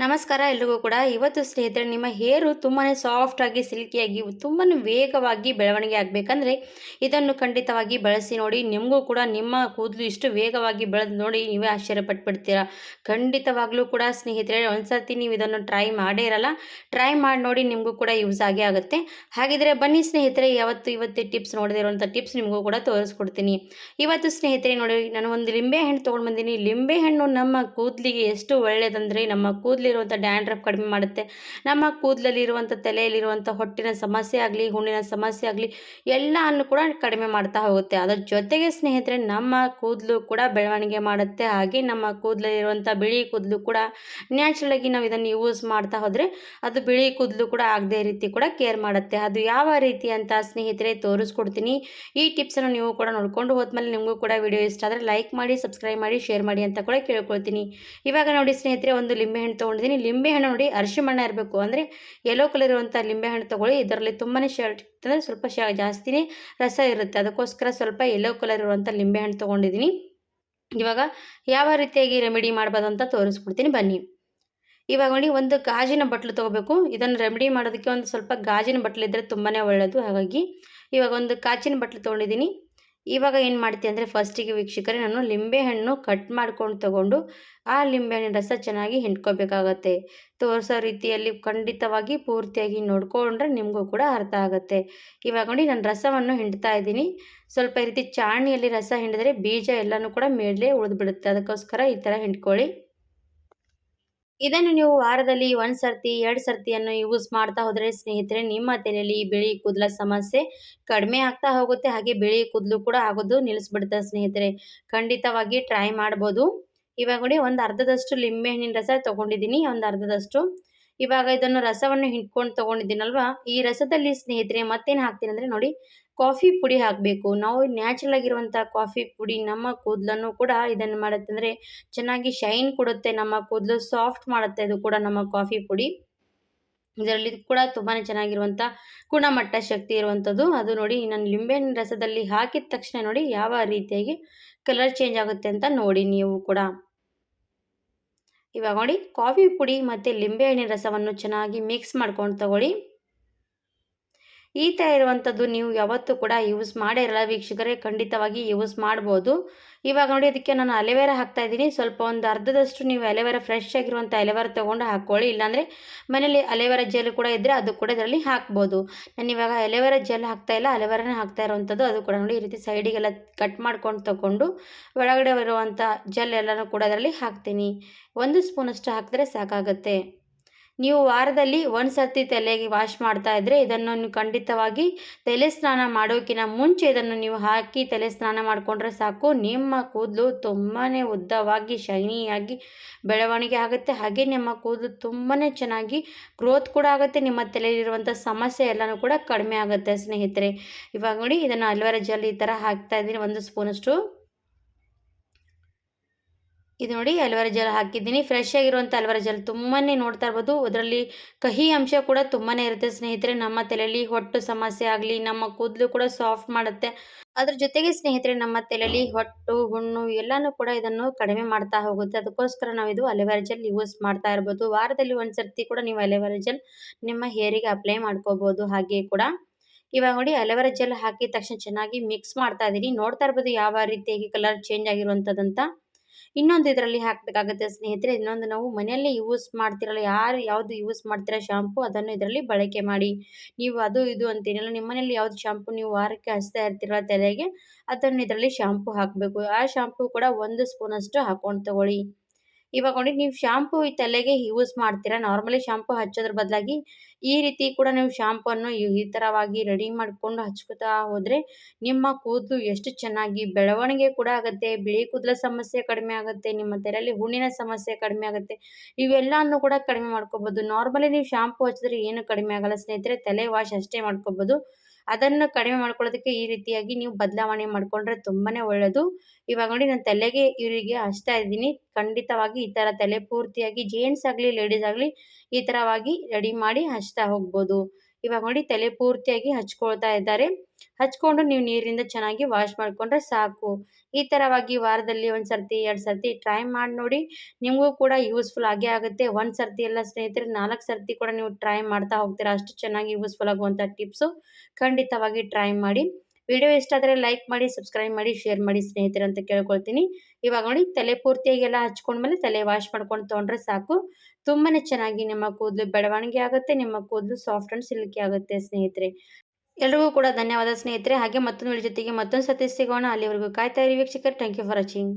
ನಮಸ್ಕಾರ ಎಲ್ರಿಗೂ ಕೂಡ. ಇವತ್ತು ಸ್ನೇಹಿತರೆ ನಿಮ್ಮ ಹೇರು ತುಂಬಾ ಸಾಫ್ಟಾಗಿ ಸಿಲ್ಕಿಯಾಗಿ ತುಂಬಾ ವೇಗವಾಗಿ ಬೆಳವಣಿಗೆ ಆಗಬೇಕಂದ್ರೆ ಇದನ್ನು ಖಂಡಿತವಾಗಿ ಬಳಸಿ ನೋಡಿ. ನಿಮಗೂ ಕೂಡ ನಿಮ್ಮ ಕೂದಲು ಇಷ್ಟು ವೇಗವಾಗಿ ಬೆಳೆದು ನೋಡಿ ನೀವೇ ಆಶ್ಚರ್ಯಪಟ್ಬಿಡ್ತೀರಾ. ಖಂಡಿತವಾಗ್ಲೂ ಕೂಡ ಸ್ನೇಹಿತರೆ ಒಂದ್ಸರ್ತಿ ನೀವು ಇದನ್ನು ಟ್ರೈ ಮಾಡೇ ಇರಲ್ಲ, ಟ್ರೈ ಮಾಡಿ ನೋಡಿ, ನಿಮಗೂ ಕೂಡ ಯೂಸ್ ಆಗೇ ಆಗುತ್ತೆ. ಹಾಗಿದ್ರೆ ಬನ್ನಿ ಸ್ನೇಹಿತರೆ, ಇವತ್ತು ಟಿಪ್ಸ್ ನೋಡದೇ ಇರುವಂಥ ಟಿಪ್ಸ್ ನಿಮಗೂ ಕೂಡ ತೋರಿಸ್ಕೊಡ್ತೀನಿ. ಇವತ್ತು ಸ್ನೇಹಿತರೆ ನೋಡಿ, ನಾನು ಒಂದು ಲಿಂಬೆ ಹಣ್ಣು ತೊಗೊಂಡು ಬಂದೀನಿ. ಲಿಂಬೆ ಹಣ್ಣು ನಮ್ಮ ಕೂದಲಿಗೆ ಎಷ್ಟು ಒಳ್ಳೆಯದಂದರೆ ನಮ್ಮ ಕೂದಲಿರುವಂಥ ಡ್ಯಾಂಡ್ರಫ್ ಕಡಿಮೆ ಮಾಡುತ್ತೆ. ನಮ್ಮ ಕೂದಲಲ್ಲಿರುವಂಥ ತಲೆಯಲ್ಲಿರುವಂಥ ಹೊಟ್ಟಿನ ಸಮಸ್ಯೆ ಆಗಲಿ, ಹುಣ್ಣಿನ ಸಮಸ್ಯೆ ಆಗಲಿ, ಎಲ್ಲವನ್ನು ಕೂಡ ಕಡಿಮೆ ಮಾಡ್ತಾ ಹೋಗುತ್ತೆ. ಅದರ ಜೊತೆಗೆ ಸ್ನೇಹಿತರೆ ನಮ್ಮ ಕೂದಲು ಕೂಡ ಬೆಳವಣಿಗೆ ಮಾಡುತ್ತೆ. ಹಾಗೆ ನಮ್ಮ ಕೂದಲಲ್ಲಿರುವಂಥ ಬಿಳಿ ಕೂದಲು ಕೂಡ ನ್ಯಾಚುರಲಾಗಿ ನಾವು ಇದನ್ನು ಯೂಸ್ ಮಾಡ್ತಾ ಹೋದರೆ ಅದು ಬಿಳಿ ಕೂದಲು ಕೂಡ ಆಗದೇ ರೀತಿ ಕೂಡ ಕೇರ್ ಮಾಡುತ್ತೆ. ಅದು ಯಾವ ರೀತಿ ಅಂತ ಸ್ನೇಹಿತರೆ ತೋರಿಸ್ಕೊಡ್ತೀನಿ. ಈ ಟಿಪ್ಸನ್ನು ನೀವು ಕೂಡ ನೋಡ್ಕೊಂಡು ಹೋದ್ಮೇಲೆ ನಿಮಗೂ ಕೂಡ ವಿಡಿಯೋ ಇಷ್ಟ ಆದರೆ ಲೈಕ್ ಮಾಡಿ, ಸಬ್ಸ್ಕ್ರೈಬ್ ಮಾಡಿ, ಶೇರ್ ಮಾಡಿ ಅಂತ ಕೂಡ ಕೇಳ್ಕೊಳ್ತೀನಿ. ಇವಾಗ ನೋಡಿ ಸ್ನೇಹಿತರೆ, ಒಂದು ಲಿಂಬೆ ಹಣ್ಣು ತೊಗೊಂಡಿದ್ದೀನಿ. ಲಿಂಬೆ ಹಣ್ಣು ನೋಡಿ ಅರಿಶಿಮಣ್ಣ ಇರಬೇಕು, ಅಂದರೆ ಯೆಲ್ಲೋ ಕಲರ್ ಇರುವಂಥ ಲಿಂಬೆ ಹಣ್ಣು ತೊಗೊಳ್ಳಿ. ಇದರಲ್ಲಿ ತುಂಬಾ ಅಂದರೆ ಸ್ವಲ್ಪ ಜಾಸ್ತಿನೇ ರಸ ಇರುತ್ತೆ. ಅದಕ್ಕೋಸ್ಕರ ಸ್ವಲ್ಪ ಯೆಲ್ಲೋ ಕಲರ್ ಇರುವಂಥ ಲಿಂಬೆ ಹಣ್ಣು ತೊಗೊಂಡಿದ್ದೀನಿ. ಇವಾಗ ಯಾವ ರೀತಿಯಾಗಿ ರೆಮಿಡಿ ಮಾಡ್ಬೋದು ಅಂತ ತೋರಿಸ್ಬಿಡ್ತೀನಿ ಬನ್ನಿ. ಇವಾಗ ನೋಡಿ, ಒಂದು ಗಾಜಿನ ಬಟ್ಲು ತೊಗೋಬೇಕು. ಇದನ್ನು ರೆಮಿಡಿ ಮಾಡೋದಕ್ಕೆ ಒಂದು ಸ್ವಲ್ಪ ಗಾಜಿನ ಬಟ್ಲಿದ್ದರೆ ತುಂಬಾ ಒಳ್ಳೆಯದು. ಹಾಗಾಗಿ ಇವಾಗ ಒಂದು ಕಾಚಿನ ಬಟ್ಲು ತೊಗೊಂಡಿದ್ದೀನಿ. ಇವಾಗ ಏನು ಮಾಡ್ತೀನಿ ಅಂದರೆ ಫಸ್ಟಿಗೆ ವೀಕ್ಷಕರೇ, ನಾನು ಲಿಂಬೆಹಣ್ಣು ಕಟ್ ಮಾಡ್ಕೊಂಡು ತೊಗೊಂಡು ಆ ಲಿಂಬೆಹಣ್ಣಿನ ರಸ ಚೆನ್ನಾಗಿ ಹಿಂಡ್ಕೋಬೇಕಾಗತ್ತೆ. ತೋರಿಸೋ ರೀತಿಯಲ್ಲಿ ಖಂಡಿತವಾಗಿ ಪೂರ್ತಿಯಾಗಿ ನೋಡಿಕೊಂಡ್ರೆ ನಿಮಗೂ ಕೂಡ ಅರ್ಥ ಆಗುತ್ತೆ. ಇವಾಗ ನೋಡಿ, ನಾನು ರಸವನ್ನು ಹಿಂಡ್ತಾ ಇದ್ದೀನಿ. ಸ್ವಲ್ಪ ಈ ರೀತಿ ಚಾಣಿಯಲ್ಲಿ ರಸ ಹಿಂಡಿದ್ರೆ ಬೀಜ ಎಲ್ಲನೂ ಕೂಡ ಮೇಲೆ ಉಳಿದ್ಬಿಡುತ್ತೆ. ಅದಕ್ಕೋಸ್ಕರ ಈ ಥರ ಹಿಂಡ್ಕೊಳ್ಳಿ. ಇದನ್ನು ನೀವು ವಾರದಲ್ಲಿ 1 ಸರ್ತಿ 2 ಸರ್ತಿಯನ್ನು ಯೂಸ್ ಮಾಡ್ತಾ ಹೋದರೆ ಸ್ನೇಹಿತರೆ ನಿಮ್ಮ ತಲೆಯಲ್ಲಿ ಬಿಳಿ ಕೂದಲ ಸಮಸ್ಯೆ ಕಡಿಮೆ ಆಗ್ತಾ ಹೋಗುತ್ತೆ. ಹಾಗೆ ಬಿಳಿ ಕೂದಲು ಕೂಡ ಆಗೋದು ನಿಲ್ಲಿಸ್ಬಿಡುತ್ತೆ ಸ್ನೇಹಿತರೆ. ಖಂಡಿತವಾಗಿ ಟ್ರೈ ಮಾಡ್ಬೋದು. ಇವಾಗ ನೋಡಿ, ಒಂದು ಅರ್ಧದಷ್ಟು ಲಿಂಬೆ ಹಣ್ಣಿನ ರಸ ತೊಗೊಂಡಿದ್ದೀನಿ, ಒಂದು ಅರ್ಧದಷ್ಟು. ಇವಾಗ ಇದನ್ನು ರಸವನ್ನು ಹಿಂಡ್ಕೊಂಡು ತೊಗೊಂಡಿದ್ದೀನಲ್ವಾ, ಈ ರಸದಲ್ಲಿ ಸ್ನೇಹಿತರೆ ಮತ್ತೇನು ಹಾಕ್ತೀನಿ ಅಂದರೆ ನೋಡಿ, ಕಾಫಿ ಪುಡಿ ಹಾಕಬೇಕು. ನಾವು ನ್ಯಾಚುರಲ್ ಆಗಿರುವಂಥ ಕಾಫಿ ಪುಡಿ ನಮ್ಮ ಕೂದಲನ್ನು ಕೂಡ ಇದನ್ನು ಮಾಡುತ್ತಂದರೆ ಚೆನ್ನಾಗಿ ಶೈನ್ ಕೊಡುತ್ತೆ. ನಮ್ಮ ಕೂದಲು ಸಾಫ್ಟ್ ಮಾಡುತ್ತೆ. ಇದು ಕೂಡ ನಮ್ಮ ಕಾಫಿ ಪುಡಿ ಇದರಲ್ಲಿ ಕೂಡ ತುಂಬಾ ಚೆನ್ನಾಗಿರುವಂಥ ಗುಣಮಟ್ಟ ಶಕ್ತಿ ಇರುವಂಥದ್ದು. ಅದು ನೋಡಿ, ನಾನು ಲಿಂಬೆಹಣ್ಣಿನ ರಸದಲ್ಲಿ ಹಾಕಿದ ತಕ್ಷಣ ನೋಡಿ ಯಾವ ರೀತಿಯಾಗಿ ಕಲರ್ ಚೇಂಜ್ ಆಗುತ್ತೆ ಅಂತ ನೋಡಿ ನೀವು ಕೂಡ. ಇವಾಗ ನೋಡಿ, ಕಾಫಿ ಪುಡಿ ಮತ್ತು ಲಿಂಬೆಹಣ್ಣಿನ ರಸವನ್ನು ಚೆನ್ನಾಗಿ ಮಿಕ್ಸ್ ಮಾಡ್ಕೊಂಡು ತಗೊಳ್ಳಿ. ಈ ಥರ ಇರುವಂಥದ್ದು ನೀವು ಯಾವತ್ತೂ ಕೂಡ ಯೂಸ್ ಮಾಡೇ ಇರಲ್ಲ ವೀಕ್ಷಕರೇ, ಖಂಡಿತವಾಗಿ ಯೂಸ್ ಮಾಡ್ಬೋದು. ಇವಾಗ ನೋಡಿ, ಅದಕ್ಕೆ ನಾನು ಅಲೆವೇರಾ ಹಾಕ್ತಾಯಿದ್ದೀನಿ. ಸ್ವಲ್ಪ ಒಂದು ಅರ್ಧದಷ್ಟು ನೀವು ಅಲೆವೇರಾ ಫ್ರೆಶ್ ಆಗಿರುವಂಥ ಅಲೆವೇರಾ ತೊಗೊಂಡು ಹಾಕ್ಕೊಳ್ಳಿ. ಇಲ್ಲಾಂದರೆ ಮನೇಲಿ ಅಲೆವೇರಾ ಜೆಲ್ ಕೂಡ ಇದ್ದರೆ ಅದು ಕೂಡ ಇದರಲ್ಲಿ ಹಾಕ್ಬೋದು. ನಾನು ಇವಾಗ ಅಲೆವೇರಾ ಜೆಲ್ ಹಾಕ್ತಾಯಿಲ್ಲ, ಅಲೆವೇರಾನೇ ಹಾಕ್ತಾ ಇರುವಂಥದ್ದು. ಅದು ಕೂಡ ನೋಡಿ ಈ ರೀತಿ ಸೈಡಿಗೆಲ್ಲ ಕಟ್ ಮಾಡ್ಕೊಂಡು ತೊಗೊಂಡು ಒಳಗಡೆ ಬರುವಂಥ ಜೆಲ್ ಎಲ್ಲನೂ ಕೂಡ ಇದರಲ್ಲಿ ಹಾಕ್ತೀನಿ. 1 ಸ್ಪೂನಷ್ಟು ಹಾಕಿದ್ರೆ ಸಾಕಾಗುತ್ತೆ. ನೀವು ವಾರದಲ್ಲಿ 1 ಸರ್ತಿ ತಲೆಗೆ ವಾಶ್ ಮಾಡ್ತಾ ಇದ್ದರೆ ಇದನ್ನು ನೀವು ಖಂಡಿತವಾಗಿ ತಲೆ ಸ್ನಾನ ಮಾಡೋಕ್ಕಿಂತ ಮುಂಚೆ ಇದನ್ನು ನೀವು ಹಾಕಿ ತಲೆ ಸ್ನಾನ ಮಾಡಿಕೊಂಡ್ರೆ ಸಾಕು. ನಿಮ್ಮ ಕೂದಲು ತುಂಬಾ ಉದ್ದವಾಗಿ ಶೈನಿಯಾಗಿ ಬೆಳವಣಿಗೆ ಆಗುತ್ತೆ. ಹಾಗೆ ನಿಮ್ಮ ಕೂದಲು ತುಂಬಾ ಚೆನ್ನಾಗಿ ಗ್ರೋತ್ ಕೂಡ ಆಗುತ್ತೆ. ನಿಮ್ಮ ತಲೆಯಲ್ಲಿರುವಂಥ ಸಮಸ್ಯೆ ಎಲ್ಲನೂ ಕೂಡ ಕಡಿಮೆ ಆಗುತ್ತೆ ಸ್ನೇಹಿತರೆ. ಇವಾಗ ನೋಡಿ, ಇದನ್ನು ಅಲ್ವೇರಾ ಜೆಲ್ ಈ ಥರ ಹಾಕ್ತಾ ಇದ್ದೀನಿ, 1 ಸ್ಪೂನಷ್ಟು. ಇದು ನೋಡಿ, ಅಲ್ವೇರಾ ಜೆಲ್ ಹಾಕಿದ್ದೀನಿ. ಫ್ರೆಶ್ ಆಗಿರುವಂಥ ಅಲ್ವೇರಾ ಜೆಲ್ ತುಂಬಾ ನೋಡ್ತಾ ಇರ್ಬೋದು. ಅದರಲ್ಲಿ ಕಹಿ ಅಂಶ ಕೂಡ ತುಂಬಾ ಇರುತ್ತೆ ಸ್ನೇಹಿತರೆ. ನಮ್ಮ ತಲೆಯಲ್ಲಿ ಹೊಟ್ಟು ಸಮಸ್ಯೆ ಆಗಲಿ, ನಮ್ಮ ಕೂದಲು ಕೂಡ ಸಾಫ್ಟ್ ಮಾಡುತ್ತೆ. ಅದ್ರ ಜೊತೆಗೆ ಸ್ನೇಹಿತರೆ ನಮ್ಮ ತಲೆಯಲ್ಲಿ ಹೊಟ್ಟು, ಹುಣ್ಣು ಎಲ್ಲನೂ ಕೂಡ ಇದನ್ನು ಕಡಿಮೆ ಮಾಡ್ತಾ ಹೋಗುತ್ತೆ. ಅದಕ್ಕೋಸ್ಕರ ನಾವು ಇದು ಅಲೋವೆರಾ ಜೆಲ್ ಯೂಸ್ ಮಾಡ್ತಾ ಇರ್ಬೋದು. ವಾರದಲ್ಲಿ 1 ಸರ್ತಿ ಕೂಡ ನೀವು ಅಲೋವೆರಾ ಜೆಲ್ ನಿಮ್ಮ ಹೇರಿಗೆ ಅಪ್ಲೈ ಮಾಡ್ಕೋಬೋದು. ಹಾಗೆ ಕೂಡ ಇವಾಗ ನೋಡಿ, ಅಲೋವೆರಾ ಜೆಲ್ ಹಾಕಿದ ತಕ್ಷಣ ಚೆನ್ನಾಗಿ ಮಿಕ್ಸ್ ಮಾಡ್ತಾ ಇದ್ದೀನಿ. ನೋಡ್ತಾ ಇರ್ಬೋದು ಯಾವ ರೀತಿಯಾಗಿ ಕಲರ್ ಚೇಂಜ್ ಆಗಿರುವಂಥದ್ದಂತ. ಇನ್ನೊಂದು ಇದರಲ್ಲಿ ಹಾಕಬೇಕಾಗುತ್ತೆ ಸ್ನೇಹಿತರೆ. ಇನ್ನೊಂದು, ನಾವು ಮನೆಯಲ್ಲೇ ಯೂಸ್ ಮಾಡ್ತಿರಲ್ಲ, ಯಾವುದು ಯೂಸ್ ಮಾಡ್ತೀರಾ ಶಾಂಪು, ಅದನ್ನು ಇದರಲ್ಲಿ ಬಳಕೆ ಮಾಡಿ. ನೀವು ಅದು ಇದು ಅಂತೇನಿಲ್ಲ, ನಿಮ್ಮ ಮನೇಲಿ ಯಾವುದು ಶಾಂಪು ನೀವು ವಾರಕ್ಕೆ ಹಚ್ತಾ ಇರ್ತೀರಲ್ಲ ತಲೆಗೆ, ಅದನ್ನು ಇದರಲ್ಲಿ ಶಾಂಪು ಹಾಕಬೇಕು. ಆ ಶಾಂಪು ಕೂಡ 1 ಸ್ಪೂನಷ್ಟು ಹಾಕ್ಕೊಂಡು ತಗೊಳ್ಳಿ. ಇವಾಗ ನೋಡಿ, ನೀವು ಶಾಂಪು ಈ ತಲೆಗೆ ಯೂಸ್ ಮಾಡ್ತೀರಾ, ನಾರ್ಮಲಿ ಶಾಂಪು ಹಚ್ಚೋದ್ರ ಬದಲಾಗಿ ಈ ರೀತಿ ಕೂಡ ನೀವು ಶಾಂಪನ್ನು ಈ ಥರವಾಗಿ ರೆಡಿ ಮಾಡಿಕೊಂಡು ಹಚ್ಕೋತಾ ಹೋದರೆ ನಿಮ್ಮ ಕೂದಲು ಎಷ್ಟು ಚೆನ್ನಾಗಿ ಬೆಳವಣಿಗೆ ಕೂಡ ಆಗುತ್ತೆ. ಬಿಳಿ ಕೂದಲ ಸಮಸ್ಯೆ ಕಡಿಮೆ ಆಗುತ್ತೆ. ನಿಮ್ಮ ತಲೆಯಲ್ಲಿ ಹುಣ್ಣಿನ ಸಮಸ್ಯೆ ಕಡಿಮೆ ಆಗುತ್ತೆ. ಇವೆಲ್ಲನೂ ಕೂಡ ಕಡಿಮೆ ಮಾಡ್ಕೋಬೋದು. ನಾರ್ಮಲಿ ನೀವು ಶಾಂಪು ಹಚ್ಚಿದ್ರೆ ಏನು ಕಡಿಮೆ ಆಗಲ್ಲ ಸ್ನೇಹಿತರೆ, ತಲೆ ವಾಶ್ ಅಷ್ಟೇ ಮಾಡ್ಕೋಬೋದು. ಅದನ್ನು ಕಡಿಮೆ ಮಾಡ್ಕೊಳ್ಳೋದಕ್ಕೆ ಈ ರೀತಿಯಾಗಿ ನೀವು ಬದಲಾವಣೆ ಮಾಡಿಕೊಂಡ್ರೆ ತುಂಬಾ ಒಳ್ಳೆಯದು. ಇವಾಗ ನೋಡಿ, ನಾನು ತಲೆಗೆ ಇವರಿಗೆ ಹಚ್ತಾ ಇದ್ದೀನಿ. ಖಂಡಿತವಾಗಿ ಈ ಥರ ತಲೆ ಪೂರ್ತಿಯಾಗಿ ಜೆಂಟ್ಸ್ ಆಗಲಿ ಲೇಡೀಸ್ ಆಗಲಿ ಈ ಥರವಾಗಿ ರೆಡಿ ಮಾಡಿ ಹಚ್ತಾ ಹೋಗ್ಬೋದು. ಇವಾಗ ನೋಡಿ ತಲೆ ಪೂರ್ತಿಯಾಗಿ ಹಚ್ಕೊಳ್ತಾ ಇದ್ದಾರೆ. ಹಚ್ಕೊಂಡು ನೀವು ನೀರಿಂದ ಚೆನ್ನಾಗಿ ವಾಶ್ ಮಾಡಿಕೊಂಡ್ರೆ ಸಾಕು. ಈ ಥರವಾಗಿ ವಾರದಲ್ಲಿ 1 ಸರ್ತಿ 2 ಸರ್ತಿ ಟ್ರೈ ಮಾಡಿ ನೋಡಿ. ನಿಮಗೂ ಕೂಡ ಯೂಸ್‌ಫುಲ್ ಆಗೇ ಆಗುತ್ತೆ. 1 ಸರ್ತಿ ಅಲ್ಲ ಸ್ನೇಹಿತರೆ, 4 ಸರ್ತಿ ಕೂಡ ನೀವು ಟ್ರೈ ಮಾಡ್ತಾ ಹೋಗ್ತೀರಾ. ಅಷ್ಟು ಚೆನ್ನಾಗಿ ಯೂಸ್‌ಫುಲ್ ಆಗುವಂಥ ಟಿಪ್ಸು. ಖಂಡಿತವಾಗಿ ಟ್ರೈ ಮಾಡಿ. ವಿಡಿಯೋ ಇಷ್ಟ ಆದರೆ ಲೈಕ್ ಮಾಡಿ, ಸಬ್ಸ್ಕ್ರೈಬ್ ಮಾಡಿ, ಶೇರ್ ಮಾಡಿ ಸ್ನೇಹಿತರೆ ಅಂತ ಕೇಳ್ಕೊಳ್ತೀನಿ. ಇವಾಗ ನೋಡಿ ತಲೆ ಪೂರ್ತಿಯಾಗಿ ಎಲ್ಲ ಹಚ್ಕೊಂಡ್ಮೇಲೆ ತಲೆ ವಾಶ್ ಮಾಡ್ಕೊಂಡು ತೊಗೊಂಡ್ರೆ ಸಾಕು. ತುಂಬಾನೇ ಚೆನ್ನಾಗಿ ನಿಮ್ಮ ಕೂದಲು ಬೆಳವಣಿಗೆ ಆಗುತ್ತೆ. ನಿಮ್ಮ ಕೂದಲು ಸಾಫ್ಟ್ ಆ್ಯಂಡ್ ಸಿಲ್ಕಿ ಆಗುತ್ತೆ ಸ್ನೇಹಿತರೆ. ಎಲ್ರಿಗೂ ಕೂಡ ಧನ್ಯವಾದ ಸ್ನೇಹಿತರೆ. ಹಾಗೆ ಮತ್ತೊಂದು ವಿಡಿಯೋ ಜೊತೆಗೆ ಮತ್ತೊಂದು ಸತಿ ಸಿಗೋಣ. ಅಲ್ಲಿವರೆಗೂ ಕಾಯ್ತಾ ಇರಿ ವೀಕ್ಷಕರು. Thank you for watching.